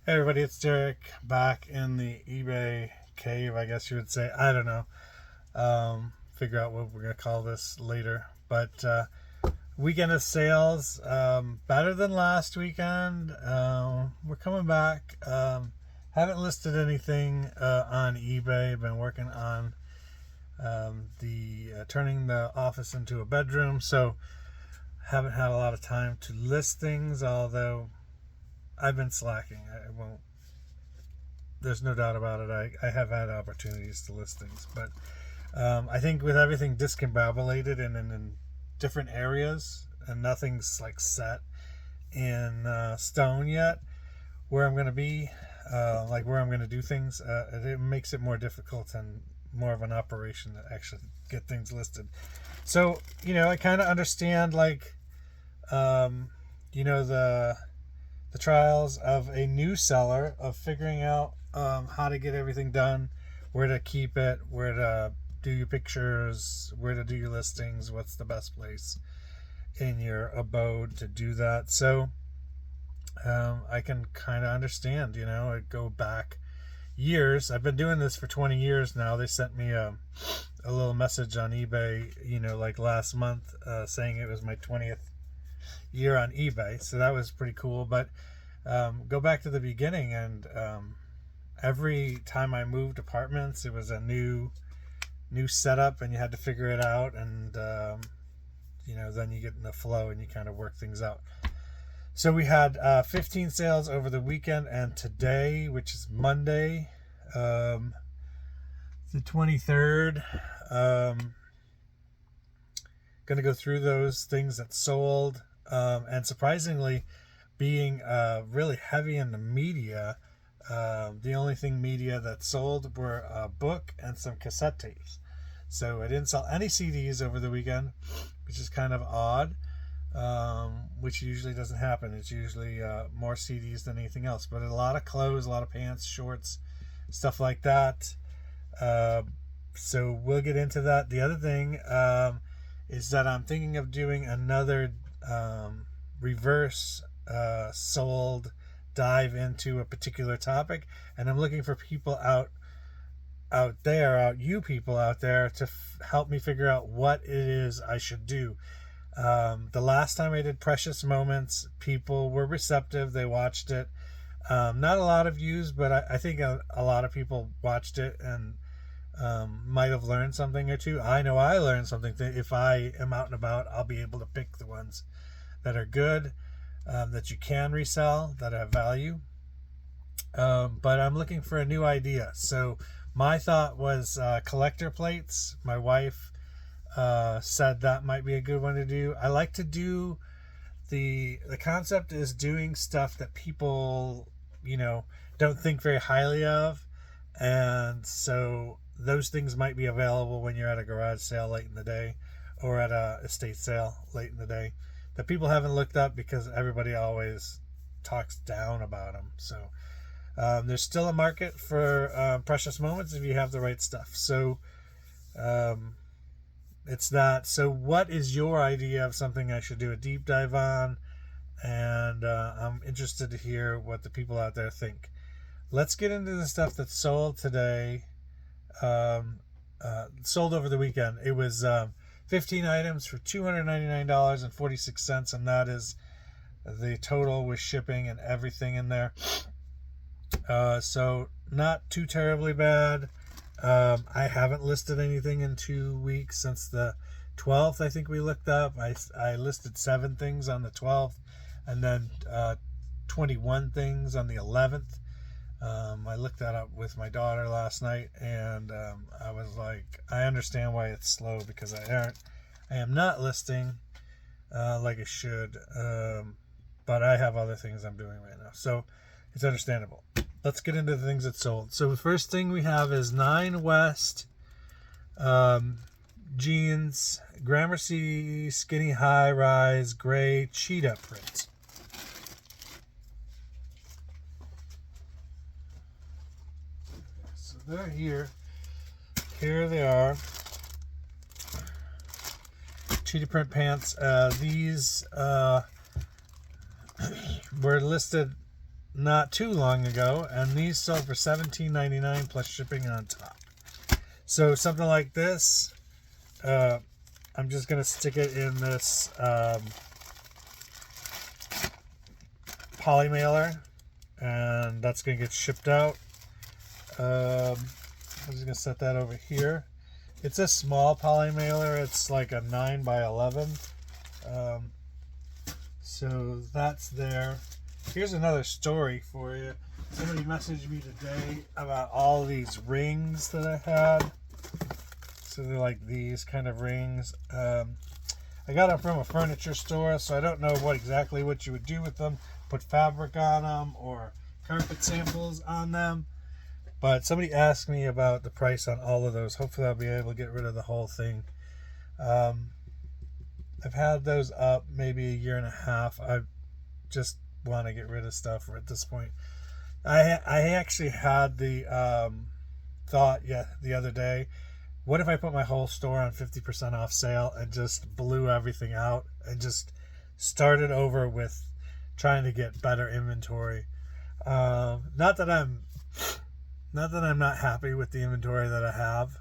Hey everybody, it's Derek back in the eBay cave, I guess you would say. I don't know. Figure out what we're going to call this later. But weekend of sales, better than last weekend. We're coming back. Haven't listed anything on eBay. Been working on the turning the office into a bedroom. So haven't had a lot of time to list things, although I've been slacking. I won't. There's no doubt about it. I have had opportunities to list things, but I think with everything discombobulated and in different areas, and nothing's like set in stone yet, where I'm going to be, like where I'm going to do things, it makes it more difficult and more of an operation to actually get things listed. So I kind of understand um, the trials of a new seller of figuring out how to get everything done, where to keep it, where to do your pictures, where to do your listings, what's the best place in your abode to do that. So I can kind of understand, I go back years. I've been doing this for 20 years now. They sent me a little message on eBay, like last month, saying it was my 20th year on eBay. So that was pretty cool. But go back to the beginning, and every time I moved apartments, it was a new setup, and you had to figure it out. And then you get in the flow and you kind of work things out. So we had 15 sales over the weekend, and today, which is Monday, the 23rd. Going to go through those things that sold, and surprisingly, being really heavy in the media, the only thing media that sold were a book and some cassette tapes. So I didn't sell any CDs over the weekend, which is kind of odd, which usually doesn't happen. It's usually more CDs than anything else. But a lot of clothes, a lot of pants, shorts, stuff like that. So we'll get into that. The other thing is that I'm thinking of doing another reverse sold dive into a particular topic, and I'm looking for people you people out there to help me figure out what it is I should do. The last time I did Precious Moments, people were receptive. They watched it. Not a lot of views, but I think a lot of people watched it and might have learned something or two. I know I learned something. If I am out and about, I'll be able to pick the ones that are good, that you can resell, that have value. But I'm looking for a new idea. So my thought was collector plates. My wife said that might be a good one to do. I like to do the concept is doing stuff that people don't think very highly of, and so those things might be available when you're at a garage sale late in the day or at a estate sale late in the day that people haven't looked up because everybody always talks down about them. So there's still a market for precious moments if you have the right stuff. So it's that. So what is your idea of something I should do a deep dive on? And I'm interested to hear what the people out there think. Let's get into the stuff that sold today. Sold over the weekend. It was 15 items for $299.46, and that is the total with shipping and everything in there. So not too terribly bad. I haven't listed anything in 2 weeks since the 12th. I think we looked up. I listed 7 things on the 12th, and then 21 things on the 11th. I looked that up with my daughter last night, and I was like, I understand why it's slow, because I am not listing like I should, but I have other things I'm doing right now, so it's understandable. Let's get into the things that sold. So the first thing we have is 9 West jeans, Gramercy skinny high rise gray cheetah print. So they're here. Here they are. Cheetah print pants. These were listed not too long ago, and these sold for $17.99 plus shipping on top. So something like this, I'm just going to stick it in this poly mailer, and that's going to get shipped out. I'm just going to set that over here. It's a small poly mailer. It's like a 9 by 11. So that's there. Here's another story for you. Somebody messaged me today about all these rings that I had. So they're like these kind of rings. I got them from a furniture store, so I don't know exactly what you would do with them. Put fabric on them or carpet samples on them. But somebody asked me about the price on all of those. Hopefully I'll be able to get rid of the whole thing. I've had those up maybe a year and a half. I just want to get rid of stuff at this point. I actually had the thought the other day, what if I put my whole store on 50% off sale and just blew everything out and just started over with trying to get better inventory. Not that I'm not happy with the inventory that I have.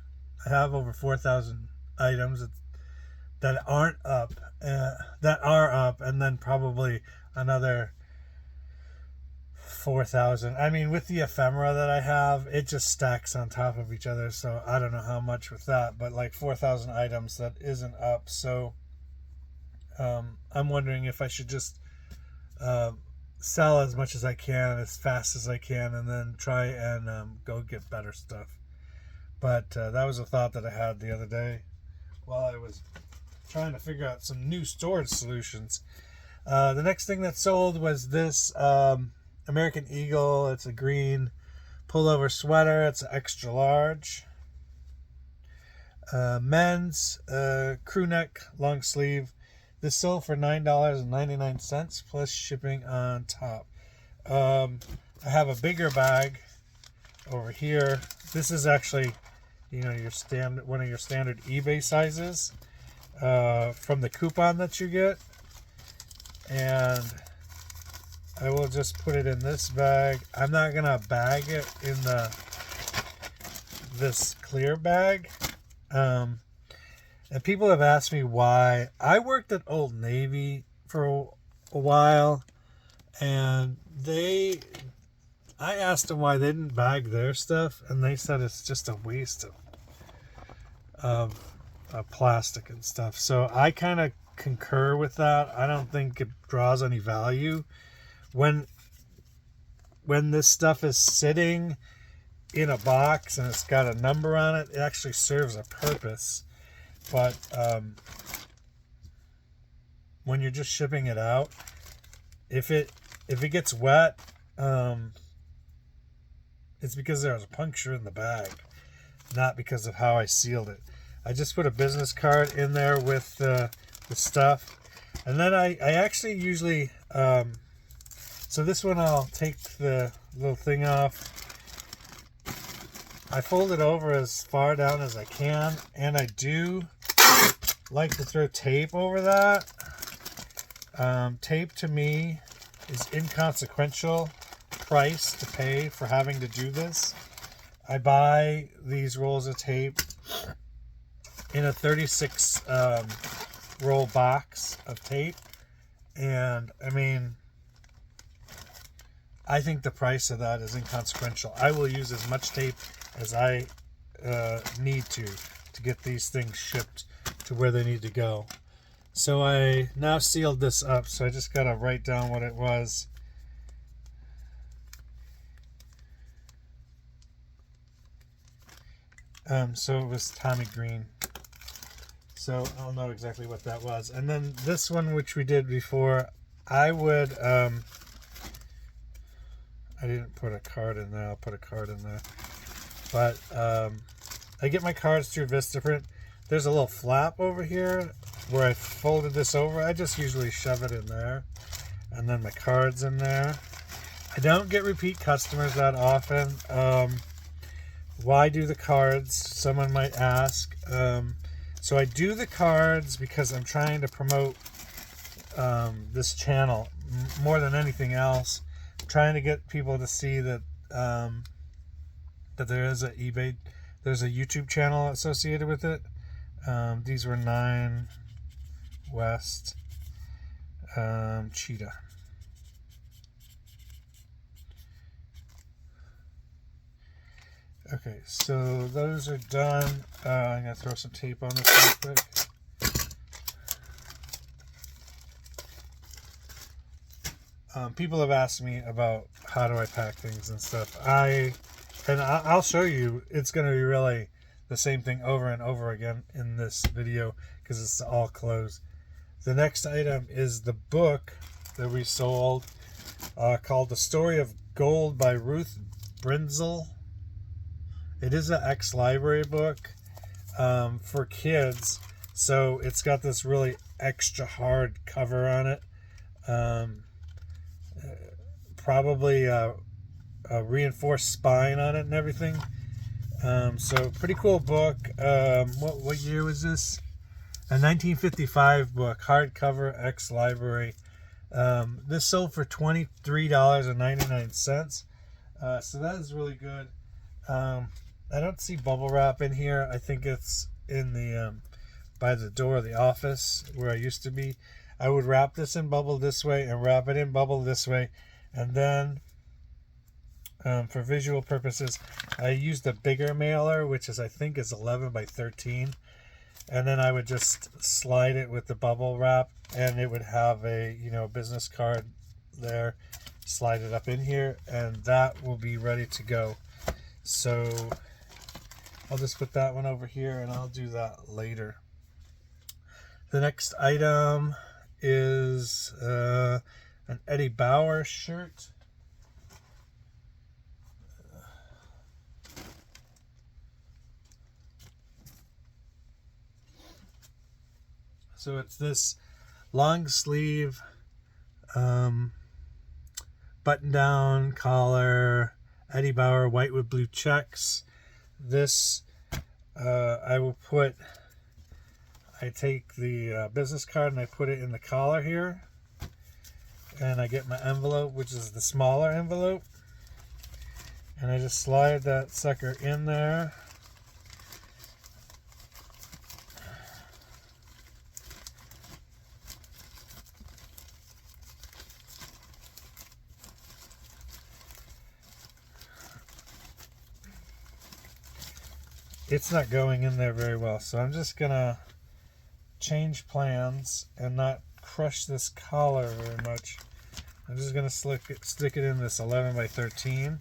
I have over 4,000 items that aren't up, that are up, and then probably another 4,000. I mean, with the ephemera that I have, it just stacks on top of each other. So I don't know how much with that, but like 4,000 items that isn't up. So I'm wondering if I should just sell as much as I can, as fast as I can, and then try and go get better stuff. But that was a thought that I had the other day while I was trying to figure out some new storage solutions. The next thing that sold was this American Eagle. It's a green pullover sweater. It's an extra large. Men's crew neck long sleeve. This sold for $9.99 plus shipping on top. I have a bigger bag over here. This is actually, your one of your standard eBay sizes from the coupon that you get, and I will just put it in this bag. I'm not gonna bag it in this clear bag. And people have asked me why. I worked at Old Navy for a while, and I asked them why they didn't bag their stuff, and they said it's just a waste of plastic and stuff. So I kind of concur with that. I don't think it draws any value. When this stuff is sitting in a box and it's got a number on it, it actually serves a purpose. But when you're just shipping it out, if it gets wet, it's because there was a puncture in the bag, not because of how I sealed it. I just put a business card in there with the stuff, and then I actually usually so this one I'll take the little thing off. I fold it over as far down as I can, and I do like to throw tape over that. Tape to me is inconsequential price to pay for having to do this. I buy these rolls of tape in a 36 roll box of tape, and I mean, I think the price of that is inconsequential. I will use as much tape as I need to get these things shipped to where they need to go. So I now sealed this up, so I just gotta write down what it was. So it was Tommy Green. So I'll know exactly what that was. And then this one, which we did before, I would I didn't put a card in there. I'll put a card in there. But I get my cards through Vistaprint. There's a little flap over here where I folded this over. I just usually shove it in there. And then my cards in there. I don't get repeat customers that often. Why do the cards? Someone might ask. So I do the cards because I'm trying to promote this channel more than anything else. I'm trying to get people to see that that there's a YouTube channel associated with it. These were 9 West Cheetah. Okay, so those are done. I'm going to throw some tape on this real quick. People have asked me about how do I pack things and stuff. I'll show you. It's going to be really the same thing over and over again in this video because it's all closed. The next item is the book that we sold called The Story of Gold by Ruth Brinzel. It is an ex-library book for kids, so it's got this really extra hard cover on it. Probably a reinforced spine on it and everything. So pretty cool book. What year was this? A 1955 book, hardcover, ex-library. This sold for $23.99. So that is really good. I don't see bubble wrap in here. I think it's in the by the door of the office where I used to be. I would wrap this in bubble this way and wrap it in bubble this way. And then for visual purposes, I used a bigger mailer, which is I think is 11 by 13. And then I would just slide it with the bubble wrap, and it would have a business card there. Slide it up in here, and that will be ready to go. So I'll just put that one over here, and I'll do that later. The next item is an Eddie Bauer shirt. So it's this long sleeve button down collar, Eddie Bauer, white with blue checks. This I take the business card and I put it in the collar here, and I get my envelope, which is the smaller envelope, and I just slide that sucker in there. It's not going in there very well, so I'm just gonna change plans and not crush this collar very much. I'm just gonna stick it in this 11 by 13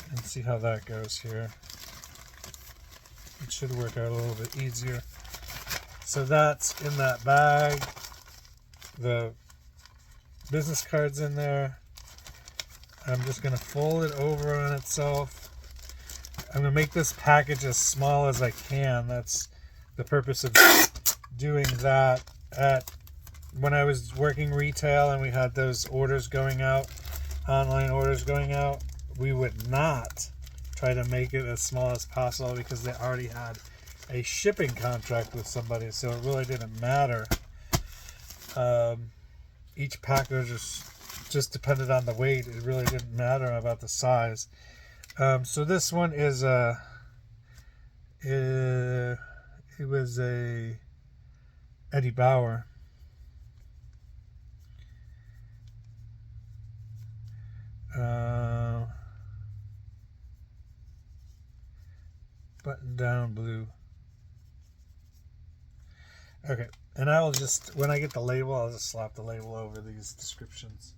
and see how that goes here. It should work out a little bit easier. So that's in that bag. The business card's in there. I'm just gonna fold it over on itself. I'm going to make this package as small as I can. That's the purpose of doing that. When I was working retail and we had those orders going out, online orders going out, we would not try to make it as small as possible because they already had a shipping contract with somebody, so it really didn't matter. Each package just depended on the weight. It really didn't matter about the size. So this one is it was a Eddie Bauer. Button down blue. Okay, and I will just, when I get the label, I'll just slap the label over these descriptions.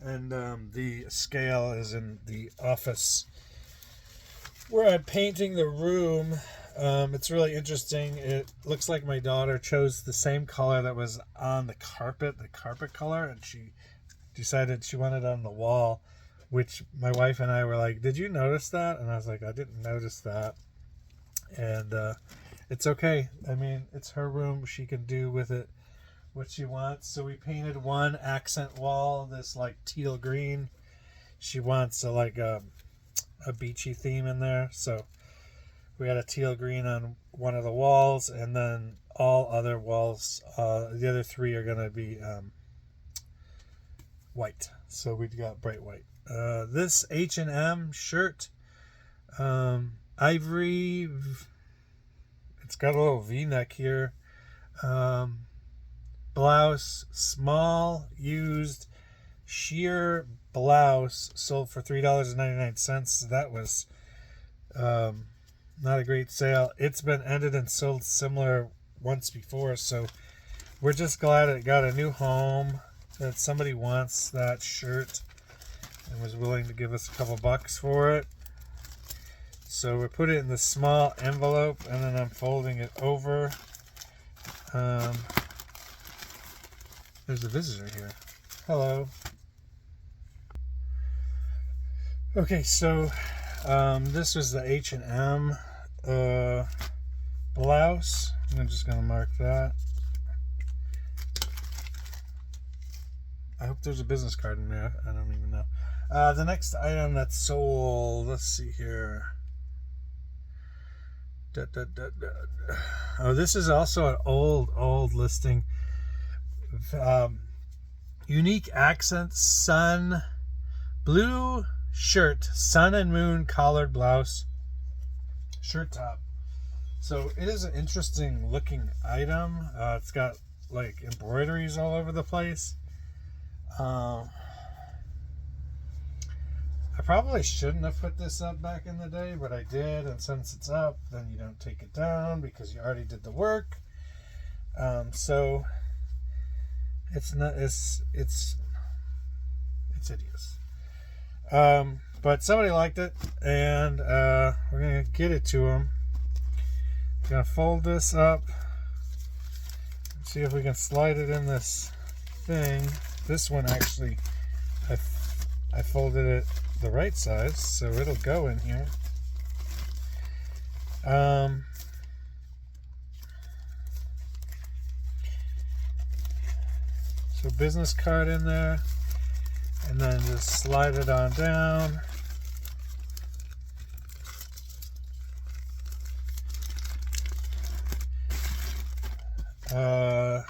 And the scale is in the office where I'm painting the room. It's really interesting. It looks like my daughter chose the same color that was on the carpet color, and she decided she wanted it on the wall, which my wife and I were like, did you notice that? And I was like, I didn't notice that. And it's okay. I mean, it's her room. She can do with it what she wants. So we painted one accent wall, this like teal green. She wants a beachy theme in there, so we had a teal green on one of the walls, and then all other walls, the other three are going to be white. So we got bright white. This H&M shirt, ivory. It's got a little V-neck here. Blouse, small used sheer blouse, sold for $3.99. That was not a great sale. It's been ended and sold similar once before, so we're just glad it got a new home, that somebody wants that shirt and was willing to give us a couple bucks for it. So we put it in the small envelope, and then I'm folding it over. There's a visitor here. Hello. Okay, so this was the H&M blouse. I'm just going to mark that. I hope there's a business card in there. I don't even know. The next item that's sold, let's see here. Oh, this is also an old listing. Unique accent sun blue shirt, sun and moon collared blouse, shirt top. So it is an interesting looking item. It's got like embroideries all over the place. I probably shouldn't have put this up back in the day, but I did, and since it's up, then you don't take it down because you already did the work. So it's not, it's hideous. But somebody liked it, and we're gonna get it to them. Gonna fold this up, see if we can slide it in this thing. This one actually, I folded it the right size, so it'll go in here. So business card in there, and then just slide it on down. I'm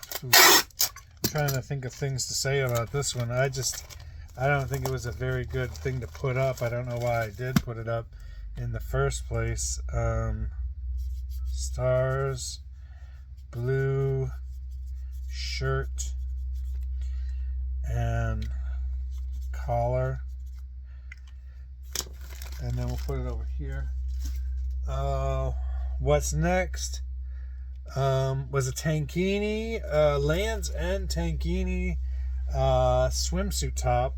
trying to think of things to say about this one. I don't think it was a very good thing to put up. I don't know why I did put it up in the first place. Stars, blue shirt, and collar. And then we'll put it over here. What's next? Was a Tankini, Lands' End Tankini swimsuit top.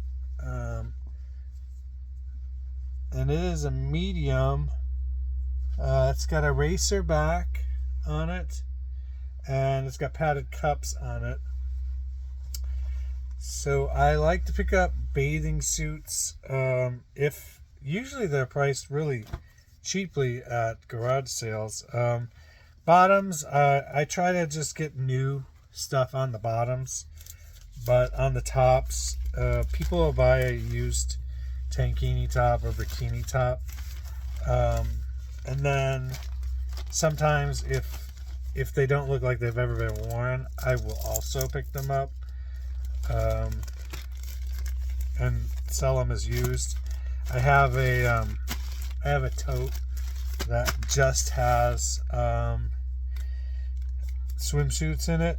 And it is a medium. It's got a racer back on it, and it's got padded cups on it. So I like to pick up bathing suits. If usually they're priced really cheaply at garage sales. Bottoms, I try to just get new stuff on the bottoms, but on the tops, people will buy a used tankini top or bikini top, and then sometimes if they don't look like they've ever been worn, I will also pick them up and sell them as used. I have a tote that just has swimsuits in it.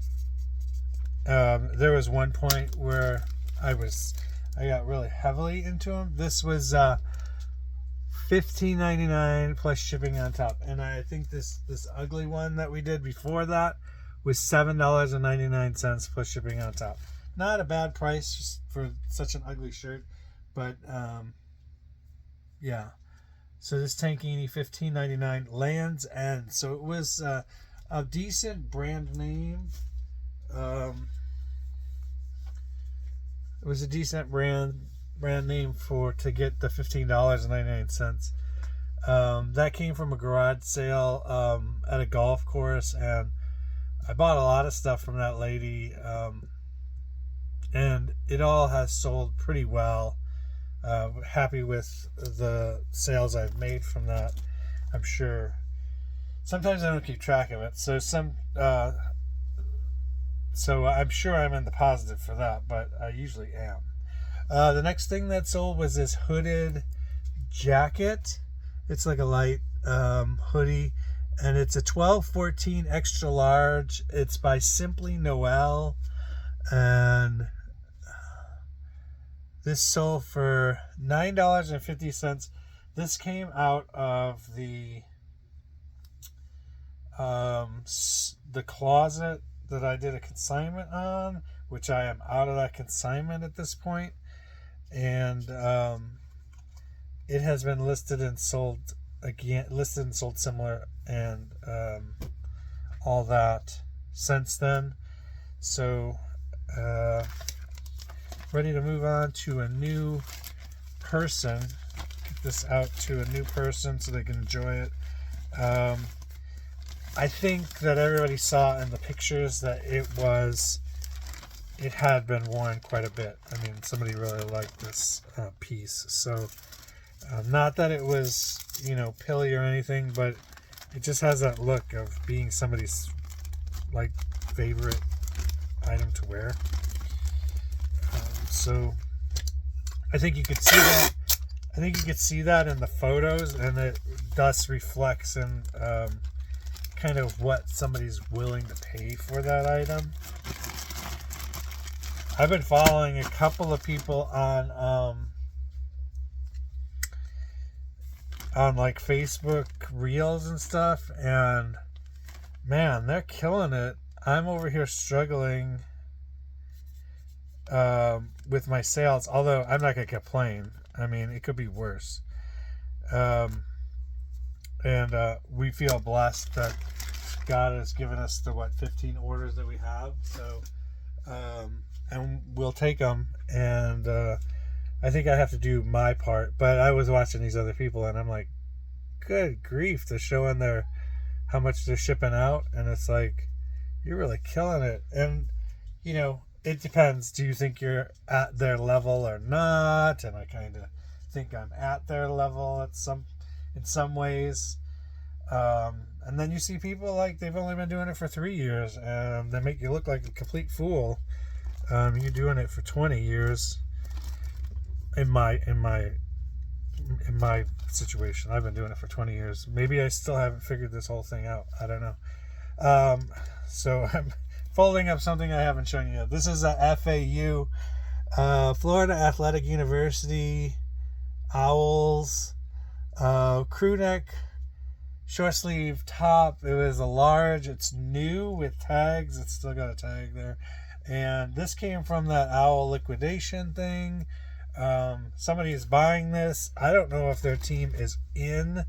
There was one point where I got really heavily into them. This was $15.99 plus shipping on top, and I think this ugly one that we did before that was $7.99 plus shipping on top. Not a bad price just for such an ugly shirt, but yeah. So this Tankini, $15.99, Lands' End. So it was a decent brand name. It was a decent brand name to get the $15.99. That came from a garage sale at a golf course, and I bought a lot of stuff from that lady, and it all has sold pretty well. Happy with the sales I've made from that, I'm sure. Sometimes I don't keep track of it, so I'm sure I'm in the positive for that, but I usually am. The next thing that sold was this hooded jacket. It's like a light hoodie, and it's a 12-14 extra large. It's by Simply Noel, and this sold for $9.50. This came out of the closet that I did a consignment on, which I am out of that consignment at this point, and it has been listed and sold again, listed and sold similar, and all that since then. So ready to move on to a new person. Get this out to a new person so they can enjoy it. I think that everybody saw in the pictures that it had been worn quite a bit. I mean, somebody really liked this piece. So not that it was, pilly or anything, but it just has that look of being somebody's like favorite item to wear. So I think you could see that. I think you could see that in the photos, and it thus reflects in kind of what somebody's willing to pay for that item. I've been following a couple of people on like Facebook Reels and stuff, and man, they're killing it. I'm over here struggling with my sales, although I'm not gonna complain. I mean, it could be worse. And we feel blessed that God has given us the 15 orders that we have. So and we'll take them, and I think I have to do my part. But I was watching these other people, and I'm like, good grief, they're showing how much they're shipping out, and it's like, you're really killing it. And it depends. Do you think you're at their level or not? And I kind of think I'm at their level in some ways. And then you see people like they've only been doing it for 3 years, and they make you look like a complete fool. You're doing it for 20 years. In my situation, I've been doing it for 20 years. Maybe I still haven't figured this whole thing out. I don't know. So I'm folding up something I haven't shown you yet. This is a FAU, Florida Athletic University Owls crew neck short sleeve top. It was a large. It's new with tags. It's still got a tag there. And this came from that owl liquidation thing. Somebody is buying this. I don't know if their team is in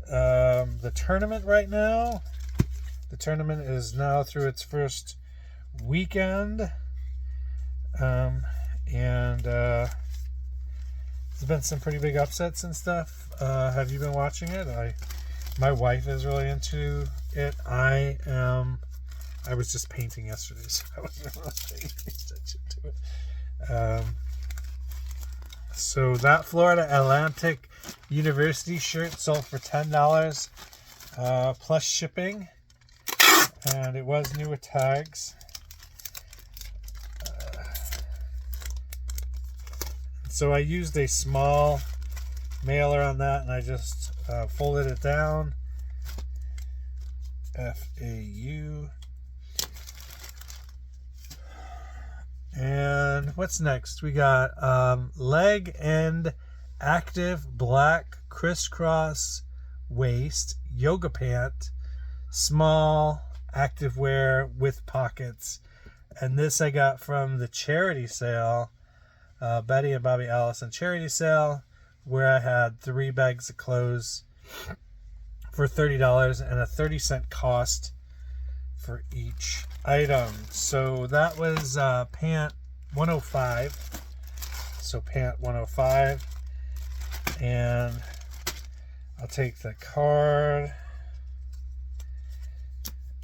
the tournament right now. The tournament is now through its first weekend. And there's been some pretty big upsets and stuff. Have you been watching it? My wife is really into it. I was just painting yesterday, so I wasn't really paying attention to it. So that Florida Atlantic University shirt sold for $10 plus shipping, and it was new with tags. So I used a small mailer on that, and I just folded it down. FAU. And what's next? We got leg end active black crisscross waist yoga pant, small activewear with pockets. And this I got from the charity sale, Betty and Bobby Allison charity sale, where I had 3 bags of clothes for $30 and a 30-cent cost for each item. So that was pant 105. So pant 105. And I'll take the card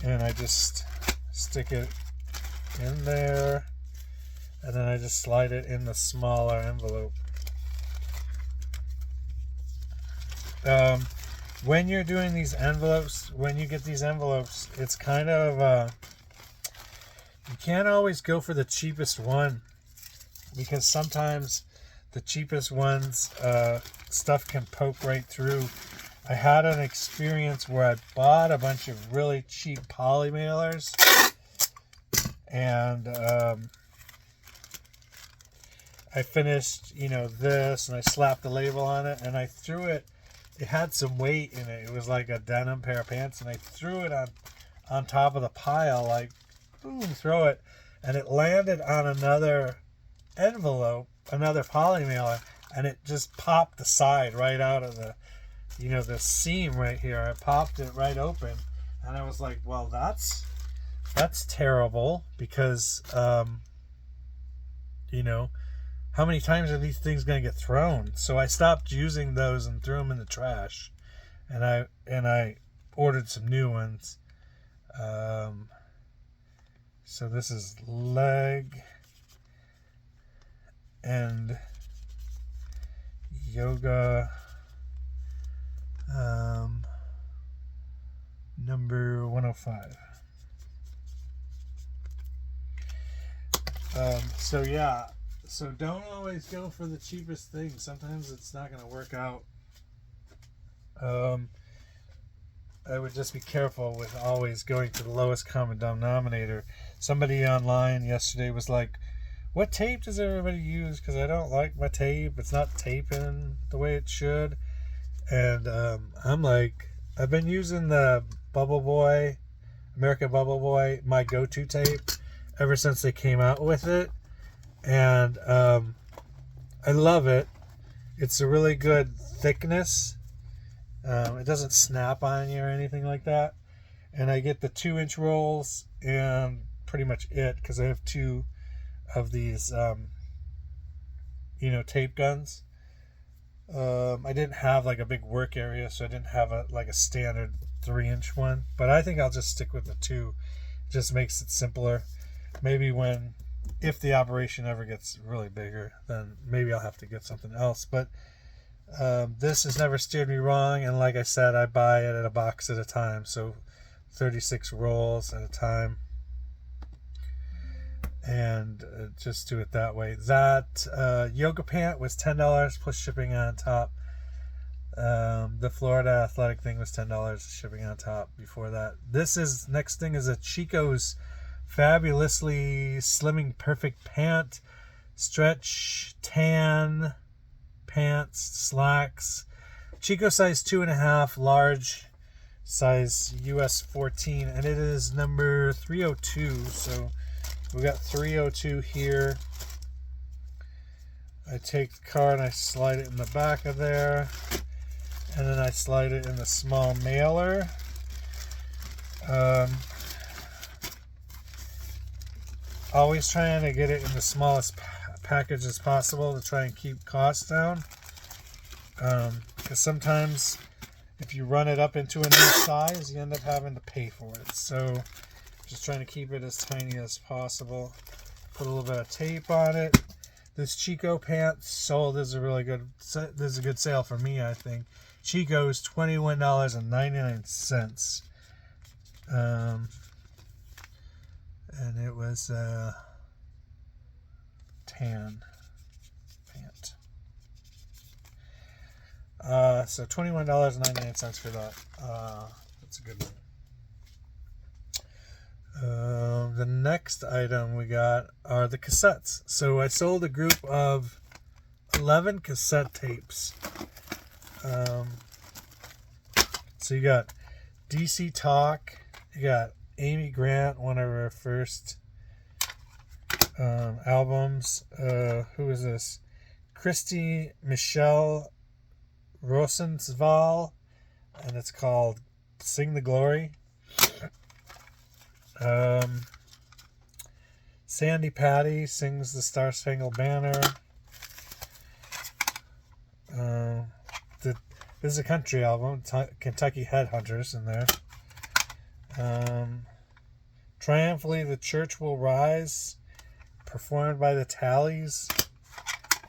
and I just stick it in there, and then I just slide it in the smaller envelope. When you're doing these envelopes, when you get these envelopes, it's kind of you can't always go for the cheapest one. because sometimes the cheapest ones, stuff can poke right through. I had an experience where I bought a bunch of really cheap poly mailers, and I finished, this, and I slapped the label on it, and I threw it. It had some weight in it. It was like a denim pair of pants, and I threw it on top of the pile, like, boom, throw it, and it landed on another envelope, another poly mailer, and it just popped the side right out of the seam right here. I popped it right open, and I was like, well, that's terrible, because how many times are these things going to get thrown? So I stopped using those and threw them in the trash, and I ordered some new ones. So this is leg and yoga, number 105. So don't always go for the cheapest thing. Sometimes it's not going to work out. I would just be careful with always going to the lowest common denominator. Somebody online yesterday was like, what tape does everybody use? Because I don't like my tape. It's not taping the way it should. And I'm like, I've been using the Bubble Boy, American Bubble Boy, my go-to tape, ever since they came out with it. And I love it. It's a really good thickness. It doesn't snap on you or anything like that. And I get the 2-inch rolls and pretty much it, because I have 2 of these tape guns. I didn't have like a big work area, so I didn't have a standard 3-inch one, but I think I'll just stick with the 2. It just makes it simpler. Maybe if the operation ever gets really bigger, then maybe I'll have to get something else. But this has never steered me wrong, and like I said, I buy it at a box at a time, so 36 rolls at a time, and just do it that way. That yoga pant was $10 plus shipping on top. The Florida athletic thing was $10 shipping on top before that. Next thing is a Chico's fabulously slimming perfect pant, stretch tan pants, slacks, Chico size 2.5, large size US 14, and it is number 302. So we got 302 here. I take the card and I slide it in the back of there, and then I slide it in the small mailer. Always trying to get it in the smallest package as possible to try and keep costs down. Because sometimes if you run it up into a new size, you end up having to pay for it. So just trying to keep it as tiny as possible. Put a little bit of tape on it. This Chico pants sold as a really good. This is a good sale for me, I think. Chico's $21.99. And it was tan pant. So $21.99 for that. That's a good one. The next item we got are the cassettes. So I sold a group of 11 cassette tapes. So you got DC Talk, you got Amy Grant, one of her first albums. Who is this? Christy Michelle Rosenzweig, and it's called Sing the Glory. Sandy Patty sings the Star Spangled Banner. This is a country album. Kentucky Headhunters in there. Triumphantly the Church Will Rise, performed by the Tallies.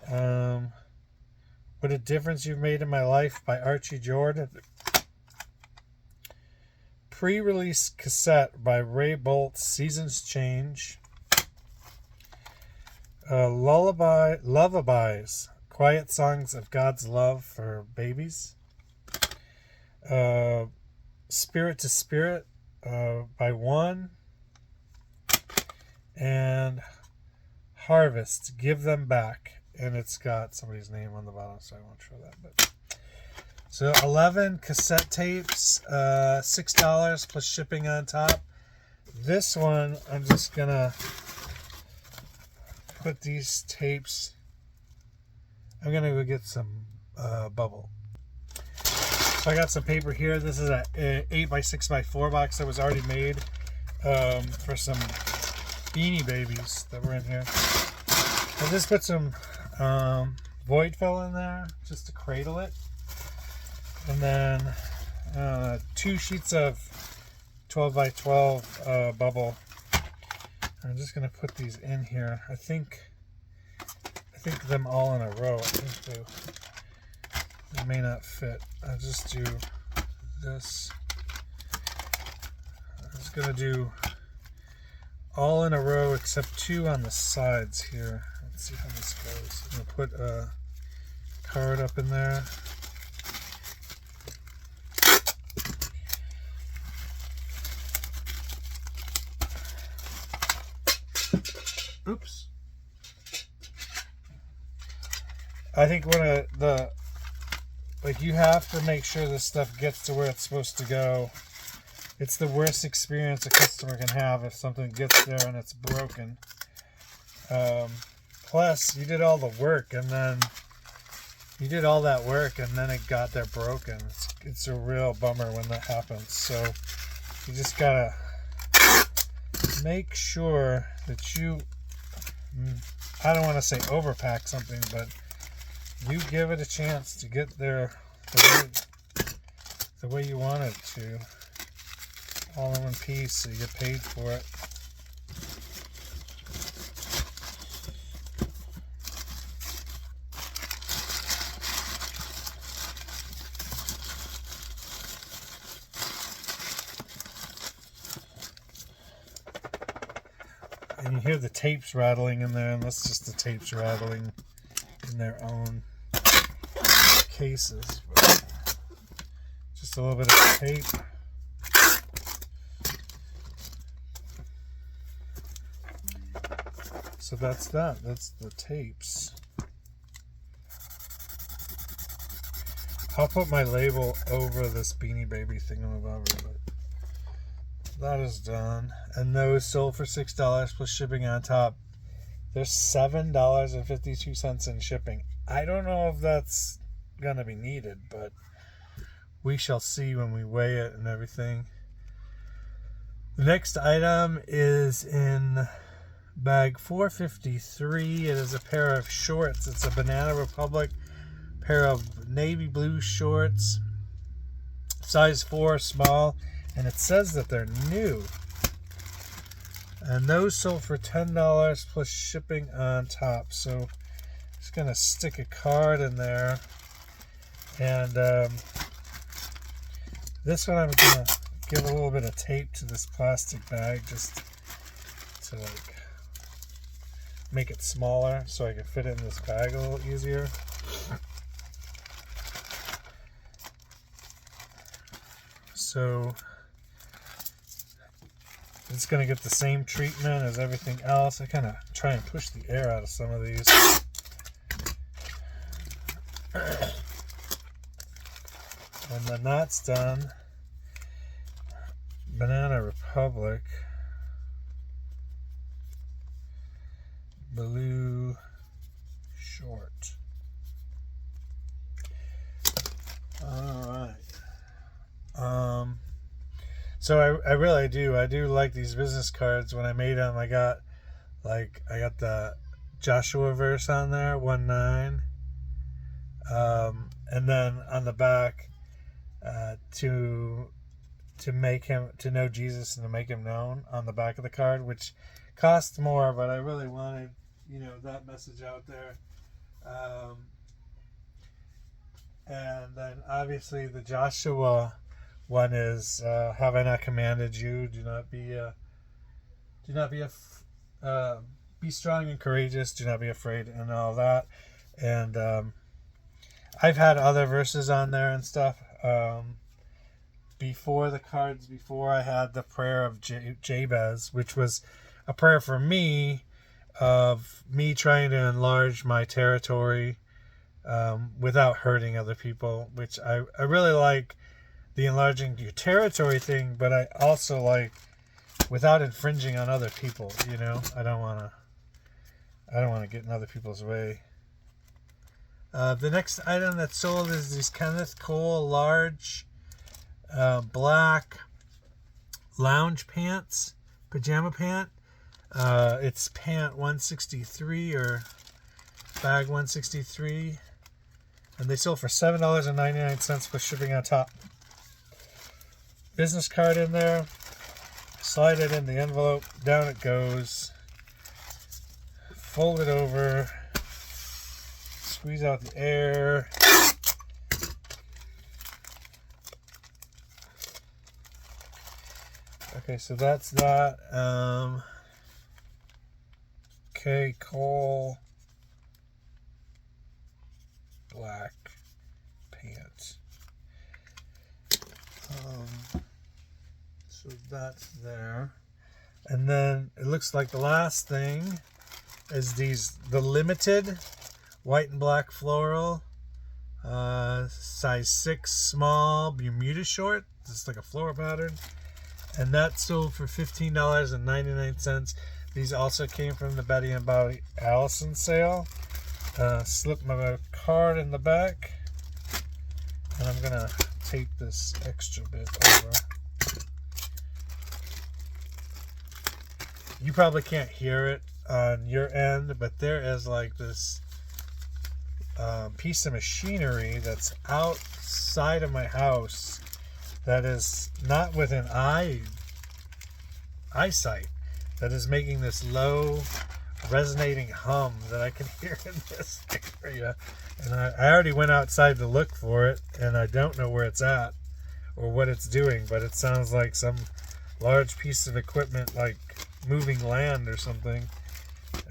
What a Difference You've Made in My Life by Archie Jordan. Pre-release cassette by Ray Boltz, Seasons Change. Lullabies, quiet songs of God's love for babies. Spirit to Spirit by One, and Harvest, Give Them Back, and it's got somebody's name on the bottom, so I won't show that. But so 11 cassette tapes, $6 plus shipping on top. This one, I'm just gonna put these tapes. I'm gonna go get some bubble. So I got some paper here. This is a 8x6x4 box that was already made for some Beanie Babies that were in here. I just put some void fill in there just to cradle it, and then 2 sheets of 12x12 bubble. I'm just gonna put these in here. I think them all in a row. I think they may not fit. I'll just do this. I'm just gonna do all in a row except 2 on the sides here. Let's see how this goes. I'm gonna put a card up in there. Oops. I think one of the, like, you have to make sure this stuff gets to where it's supposed to go. It's the worst experience a customer can have if something gets there and it's broken. Plus, you did all the work, and then you did all that work, and then it got there broken. It's a real bummer when that happens. So you just gotta make sure that you, I don't want to say overpack something, but you give it a chance to get there the way you want it to. All in one piece, so you get paid for it. And you hear the tapes rattling in there, and that's just the tapes rattling in their own cases. But just a little bit of tape. So that's that. That's the tapes. I'll put my label over this Beanie Baby thingamabob, but that is done. And those sold for $6 plus shipping on top. There's $7.52 in shipping. I don't know if that's gonna be needed, but we shall see when we weigh it and everything. The next item is in bag 453. It is a pair of shorts. It's a Banana Republic pair of navy blue shorts, size 4, small, and it says that they're new. And those sold for $10 plus shipping on top. So just gonna stick a card in there, and this one I'm gonna give a little bit of tape to this plastic bag just to like make it smaller so I can fit it in this bag a little easier. So it's going to get the same treatment as everything else. I kind of try and push the air out of some of these. And then that's done. Banana Republic blue short. Alright. So I really do. I do like these business cards. When I made them, I got the Joshua verse on there, 1:9. And then on the back, to make him, to know Jesus and to make him known on the back of the card, which cost more, but I really wanted, that message out there. And then obviously the Joshua one is, have I not commanded you? Do not be a be strong and courageous, do not be afraid, and all that. And I've had other verses on there and stuff. Before the cards, before I had the prayer of Jabez, which was a prayer for me, of me trying to enlarge my territory without hurting other people, which I really like the enlarging your territory thing, but I also like without infringing on other people. You know, I don't want to get in other people's way. The next item that's sold is these Kenneth Cole large black lounge pants, pajama pant. It's pant 163 or bag 163, and they sold for $7.99 plus shipping on top. Business card in there. Slide it in the envelope. Down it goes. Fold it over. Squeeze out the air. Okay, so that's that. Okay, Cole black pants. So that's there. And then it looks like the last thing is the limited white and black floral size 6 small Bermuda short. It's like a floral pattern. And that sold for $15.99. These also came from the Betty and Bobby Allison sale. Slip my card in the back. And I'm going to tape this extra bit over. You probably can't hear it on your end, but there is like this piece of machinery that's outside of my house that is not within eyesight, that is making this low resonating hum that I can hear in this area. And I already went outside to look for it, and I don't know where it's at or what it's doing, but it sounds like some large piece of equipment, like moving land or something.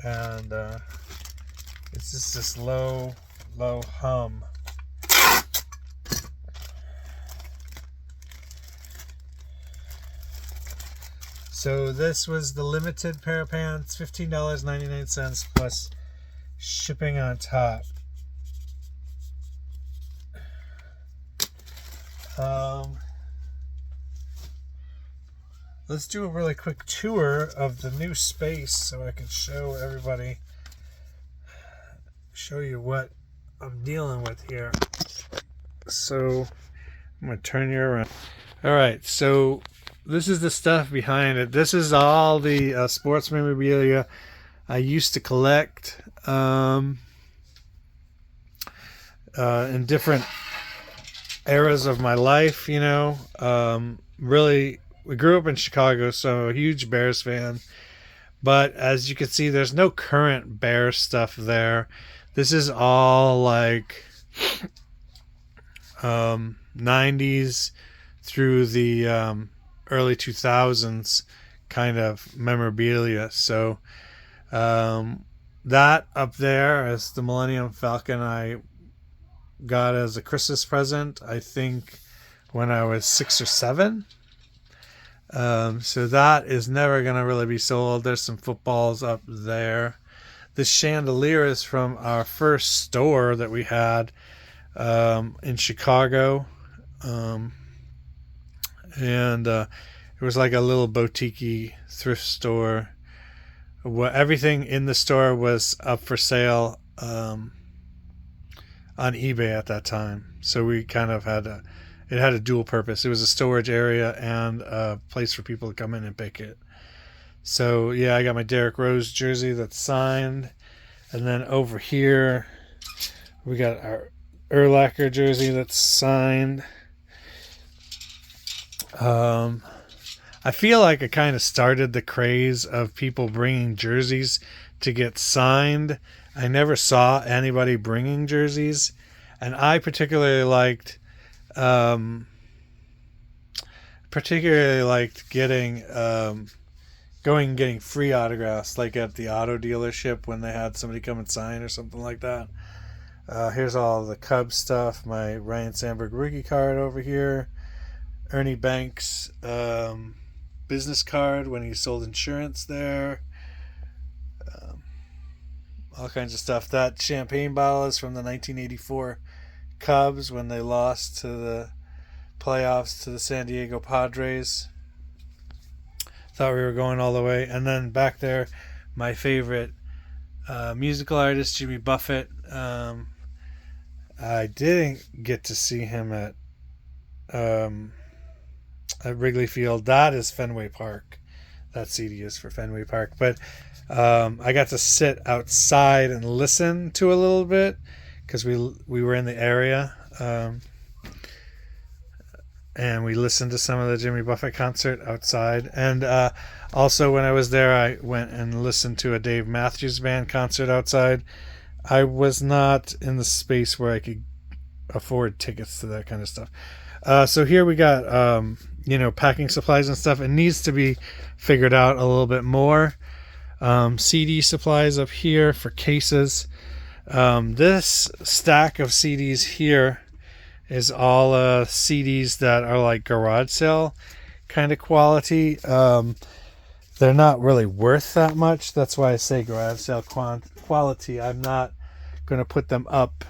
And it's just this low hum. So this was the limited pair of pants, $15.99 plus shipping on top. Let's do a really quick tour of the new space so I can show everybody, show you what I'm dealing with here. So I'm going to turn you around. All right, so this is the stuff behind it. This is all the sports memorabilia I used to collect in different eras of my life, you know. Really, we grew up in Chicago, so I'm a huge Bears fan. But as you can see, there's no current Bears stuff there. This is all like 90s through the early 2000s kind of memorabilia. So that up there is the Millennium Falcon I got as a Christmas present, I think when I was 6 or 7. So that is never going to really be sold. There's some footballs up there. This chandelier is from our first store that we had in Chicago. And it was like a little boutique thrift store. Everything in the store was up for sale on eBay at that time. So we kind of had it had a dual purpose. It was a storage area and a place for people to come in and pick it. So yeah, I got my Derrick Rose jersey that's signed. And then over here, we got our Urlacher jersey that's signed. I feel like I kind of started the craze of people bringing jerseys to get signed. I never saw anybody bringing jerseys, and I particularly liked getting going and getting free autographs, like at the auto dealership when they had somebody come and sign or something like that. Here's all the Cubs stuff. My Ryan Sandberg rookie card over here. Ernie Banks business card when he sold insurance there. All kinds of stuff. That champagne bottle is from the 1984 Cubs when they lost to the playoffs to the San Diego Padres. Thought we were going all the way. And then back there, my favorite musical artist, Jimmy Buffett. I didn't get to see him at Wrigley Field. That is Fenway Park. That CD is for Fenway Park. But I got to sit outside and listen to a little bit because we were in the area. And we listened to some of the Jimmy Buffett concert outside. And also when I was there, I went and listened to a Dave Matthews Band concert outside. I was not in the space where I could afford tickets to that kind of stuff. So here we got, packing supplies and stuff. It needs to be figured out a little bit more. CD supplies up here for cases. This stack of CDs here is all CDs that are like garage sale kind of quality. They're not really worth that much. That's why I say garage sale quality. I'm not going to put them up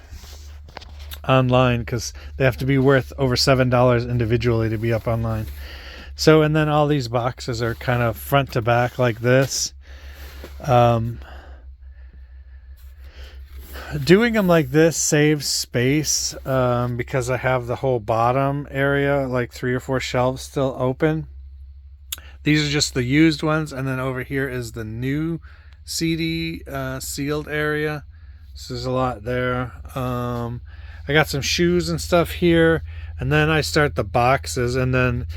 online because they have to be worth over $7 individually to be up online. So, and then all these boxes are kind of front to back like this. Doing them like this saves space because I have the whole bottom area, like 3 or 4 shelves still open. These are just the used ones, and then over here is the new CD sealed area. So there's a lot there. I got some shoes and stuff here, and then I start the boxes, and then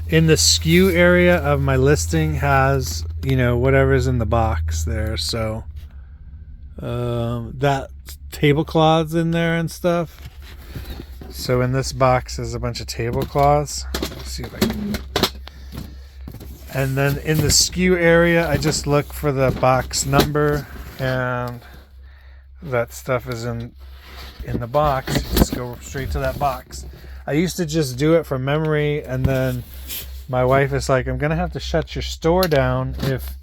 in the SKU area of my listing has, whatever's in the box there. So that tablecloths in there and stuff. So in this box is a bunch of tablecloths. Let's see if I can. And then in the SKU area, I just look for the box number, and that stuff is in the box. You just go straight to that box. I used to just do it from memory, and then my wife is like, I'm gonna have to shut your store down if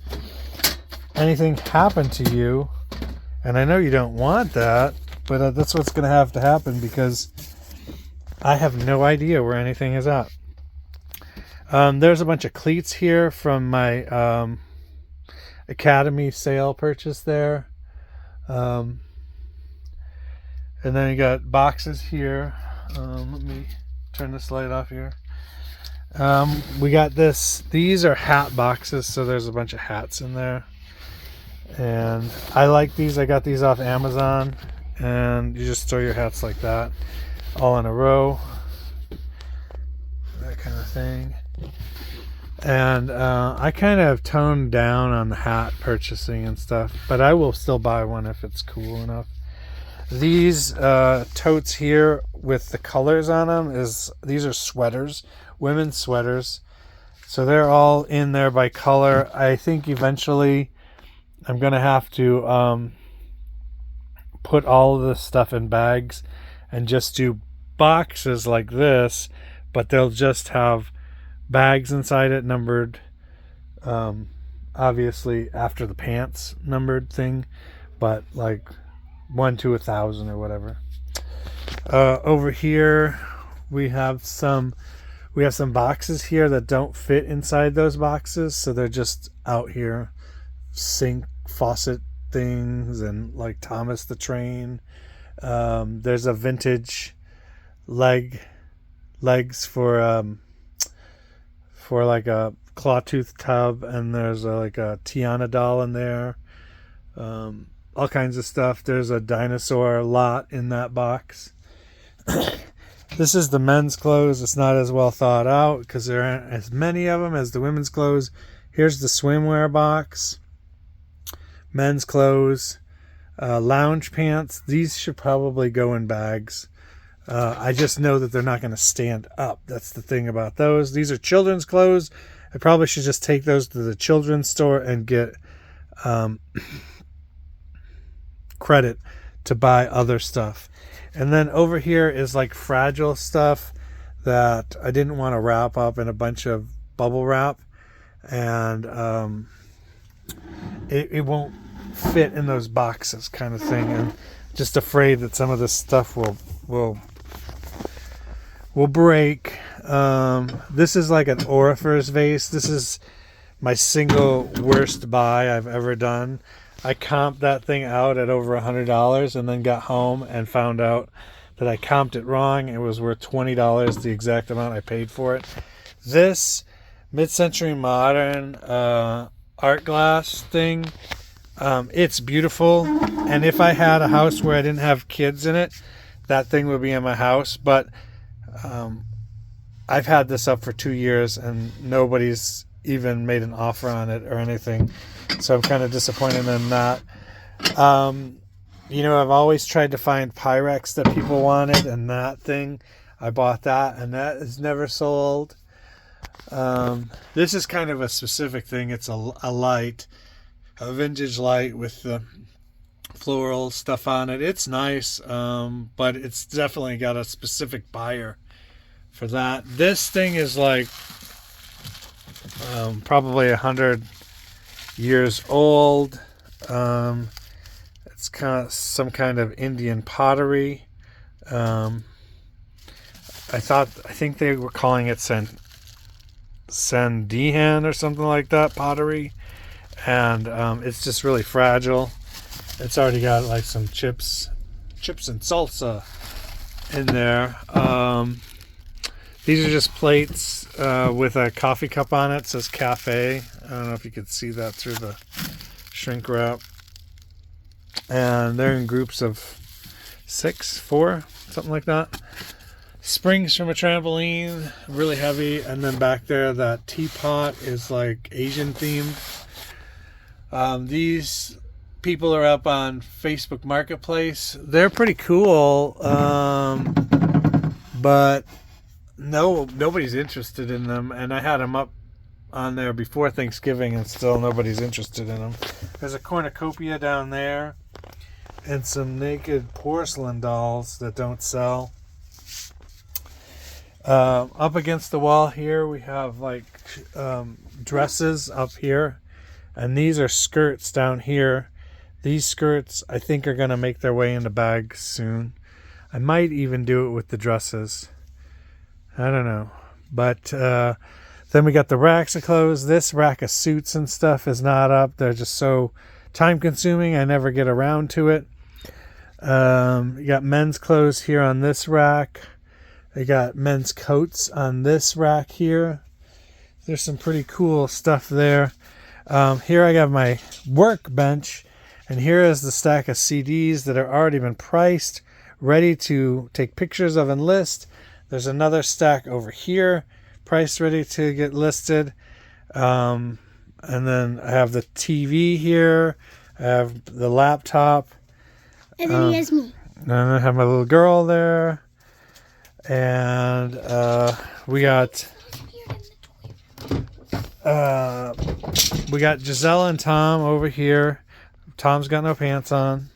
anything happened to you. And I know you don't want that, but that's what's gonna have to happen because I have no idea where anything is at. There's a bunch of cleats here from my Academy sale purchase there. And then you got boxes here. Let me turn this light off here. We got this. These are hat boxes, so there's a bunch of hats in there. And I like these. I got these off Amazon. And you just store your hats like that, all in a row. That kind of thing. And I kind of toned down on the hat purchasing and stuff, but I will still buy one if it's cool enough. These totes here with the colors on them these are sweaters, women's sweaters. So they're all in there by color. I think eventually I'm gonna have to put all of this stuff in bags and just do boxes like this, but they'll just have bags inside it numbered, obviously after the pants numbered thing, but like 1 to 1,000 or whatever. Over here we have some boxes here that don't fit inside those boxes, so they're just out here. Sink faucet things and like Thomas the Train. There's a vintage legs for like a clawtooth tub, and there's like a Tiana doll in there. All kinds of stuff. There's a dinosaur lot in that box. This is the men's clothes. It's not as well thought out because there aren't as many of them as the women's clothes. Here's the swimwear box. Men's clothes. Lounge pants. These should probably go in bags. I just know that they're not going to stand up. That's the thing about those. These are children's clothes I probably should just take those to the children's store and get credit to buy other stuff. And then over here is like fragile stuff that I didn't want to wrap up in a bunch of bubble wrap, and it won't fit in those boxes kind of thing, and just afraid that some of this stuff will break. This is like an Aurifer's vase. This is my single worst buy I've ever done. I comped that thing out at over $100 and then got home and found out that I comped it wrong. It was worth $20, the exact amount I paid for it. This mid-century modern art glass thing, it's beautiful, and if I had a house where I didn't have kids in it, that thing would be in my house. But I've had this up for 2 years and nobody's even made an offer on it or anything, so I'm kind of disappointed in that. You know, I've always tried to find Pyrex that people wanted, and that thing, I bought that, and that is never sold. This is kind of a specific thing. It's a light, a vintage light with the floral stuff on it. It's nice, but it's definitely got a specific buyer for that. This thing is like probably 100 years old. It's kind of some kind of Indian pottery. I think they were calling it Sandihan or something like that, pottery, and it's just really fragile. It's already got like some chips and salsa in there. These are just plates with a coffee cup on it. It says cafe. I don't know if you could see that through the shrink wrap. And they're in groups of 4, something like that. Springs from a trampoline, really heavy. And then back there, that teapot is like Asian themed. These people are up on Facebook Marketplace. They're pretty cool, but nobody's interested in them. And I had them up on there before Thanksgiving, and still nobody's interested in them. There's a cornucopia down there, and some naked porcelain dolls that don't sell. Up against the wall here, we have like dresses up here, and these are skirts down here. These skirts, I think, are going to make their way into bags soon. I might even do it with the dresses. I don't know. But then we got the racks of clothes. This rack of suits and stuff is not up. They're just so time consuming, I never get around to it. You got men's clothes here on this rack. They got men's coats on this rack here. There's some pretty cool stuff there. Here I got my workbench, and here is the stack of CDs that have already been priced, ready to take pictures of and list. There's another stack over here, priced, ready to get listed. And then I have the TV here. I have the laptop. And then he has me. And I have my little girl there. And we got Giselle and Tom over here. Tom's got no pants on.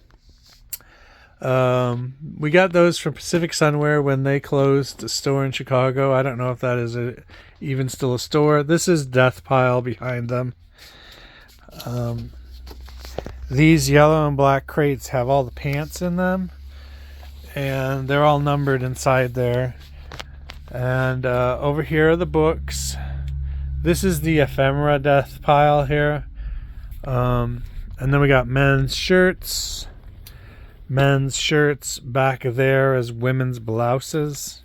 We got those from Pacific Sunwear when they closed the store in Chicago. I don't know if that is even still a store. This is Death Pile behind them. These yellow and black crates have all the pants in them, and they're all numbered inside there. And over here are the books. This is the ephemera Death Pile here. And then we got men's shirts. Men's shirts back there is women's blouses.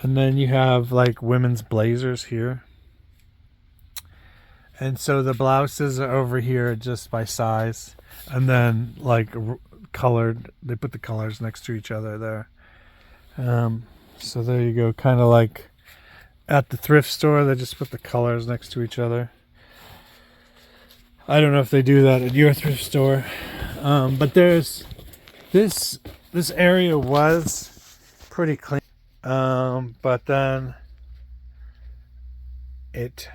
And then you have like women's blazers here. And so the blouses are over here just by size. And then like colored, they put the colors next to each other there. So there you go, kind of like at the thrift store, they just put the colors next to each other. I don't know if they do that at your thrift store. But there's this area was pretty clean. But then it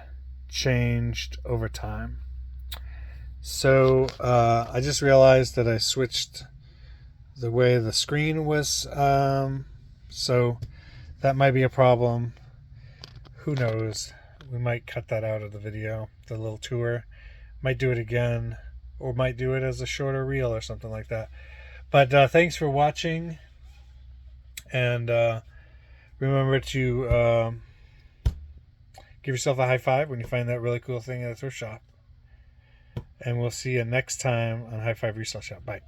changed over time. So I just realized that I switched the way the screen was, so that might be a problem. Who knows? We might cut that out of the video, the little tour. Might do it again, or might do it as a shorter reel or something like that. But thanks for watching, and remember to give yourself a high five when you find that really cool thing at a thrift shop. And we'll see you next time on High Five Resale Shop. Bye.